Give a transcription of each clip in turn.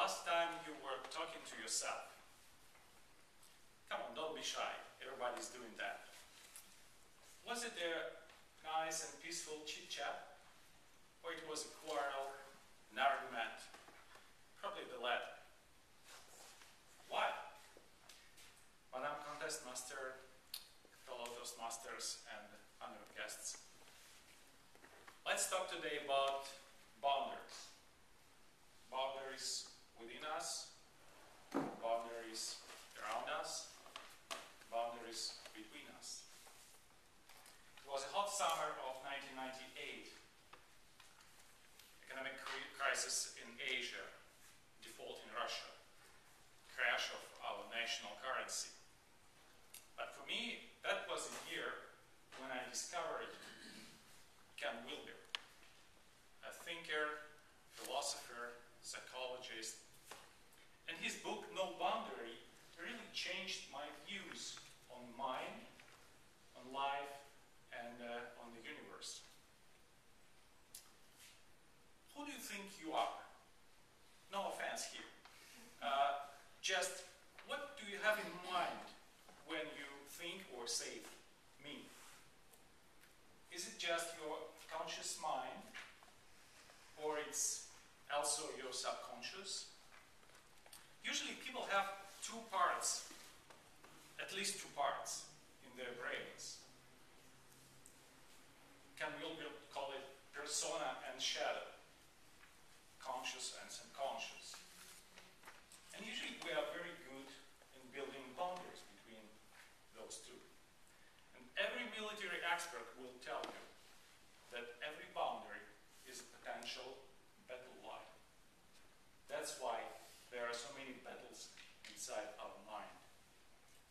last time you were talking to yourself? Come on, don't be shy. Everybody's doing that. Was it a nice and peaceful chit-chat? Or it was a quarrel, an argument? Probably the latter. Why? Madam Contest Master, fellow Toastmasters, and honored guests. Let's talk today about boundaries. Boundaries within us, boundaries around us, boundaries between us. It was a hot summer of 1998. Economic crisis in Asia, default in Russia, crash of our national currency. But for me, that was a year when I discovered Ken Wilber, a thinker, philosopher, psychologist, and his book, No Boundary, really changed my views on mind, on life, and on the universe. Who do you think you are? No offense here. Just what do you have in mind when you think or say me? Is it just your conscious mind, or it's also your subconscious? Usually people have two parts, at least two parts, in their brains. Ken Wilber call it persona and shadow, conscious and subconscious. And usually we are very good in building boundaries between those two. And every military expert will tell you that every boundary is a potential battle line. That's why there are so many battles inside our mind.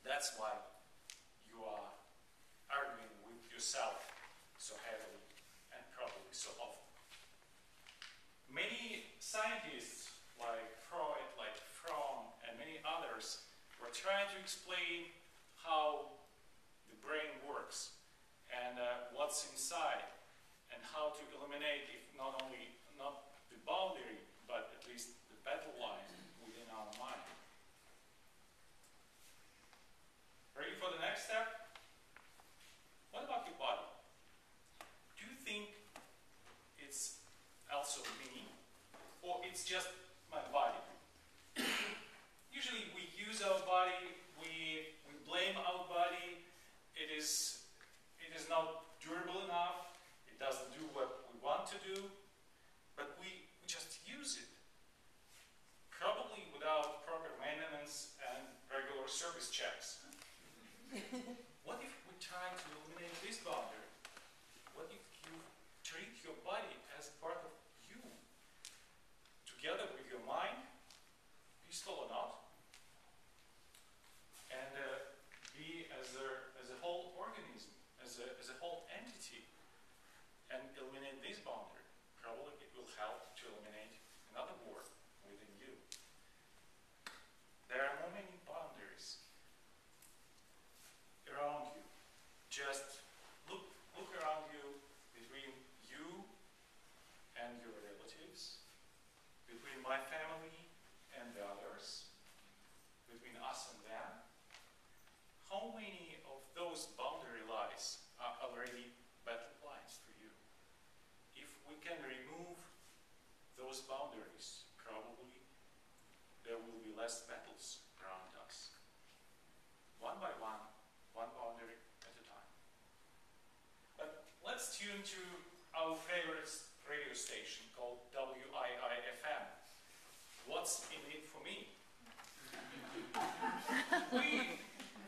That's why you are arguing with yourself so heavily and probably so often. Many scientists like Freud, like Fromm, and many others were trying to explain how the brain works and what's inside, and how to eliminate, if not the boundary, but at least the battle line within our mind. Ready for the next step? What about your body? Do you think it's also me, or it's just my body? Usually we use our body, we blame our body, it is not durable enough, it doesn't do what we want to do, but we just use it. Probably without proper maintenance and regular service checks. What if we try to eliminate this boundary? What if you treat your body as part of you, together with your mind, peaceful or not, and be as a whole organism, as a whole entity, and eliminate this boundary? Probably it will help to eliminate another war within you. There are no many boundaries around you. Just look around you, between you and your relatives, between my family and the others, between us and them. How many of those boundary lines are already battle lines for you? If we can remove those boundaries, probably there will be less battles around us. One by one boundary at a time. But let's tune to our favorite radio station called WIIFM. What's in it for me?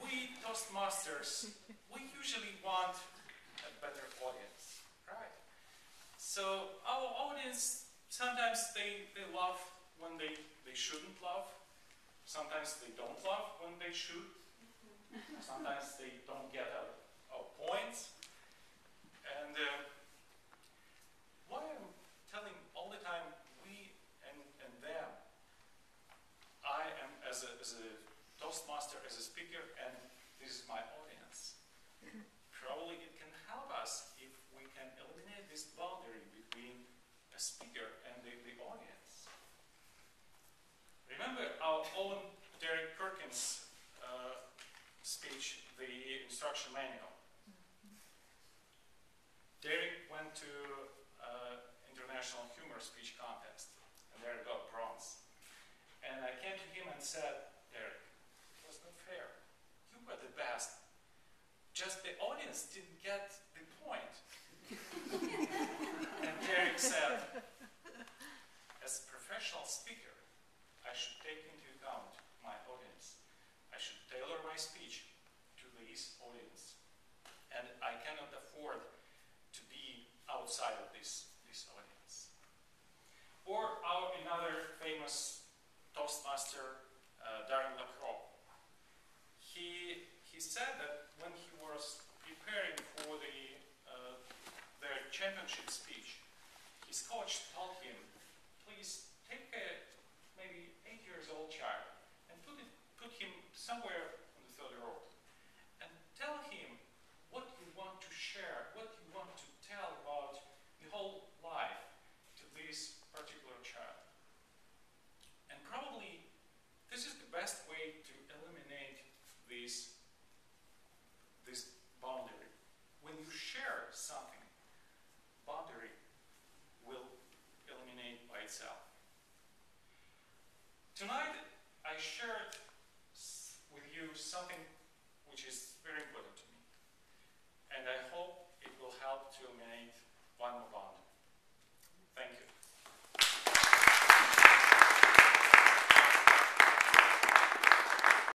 We Toastmasters, we usually want a better audience, right? So our audience, sometimes they laugh when they shouldn't laugh. Sometimes they don't laugh when they should. Sometimes they don't get our points. And why I'm telling all the time we and them, I am as a Toastmaster, as a speaker, and this is my audience. Probably it can help us if we can eliminate this boundary between a speaker and the audience. our own Derek Perkins speech, the instruction manual. Derek went to International Humor Speech Contest, and there he got bronze. And I came to him and said, Derek, it was not fair. You were the best. Just the audience didn't get the point. And Derek said, as a professional speaker, I should take into account my audience. I should tailor my speech to this audience. And I cannot afford to be outside of this audience. Or another famous Toastmaster, Darren LaCroix. He said that when he was preparing for their championship speech, his coach told him, please take a maybe 8 years old child and put him somewhere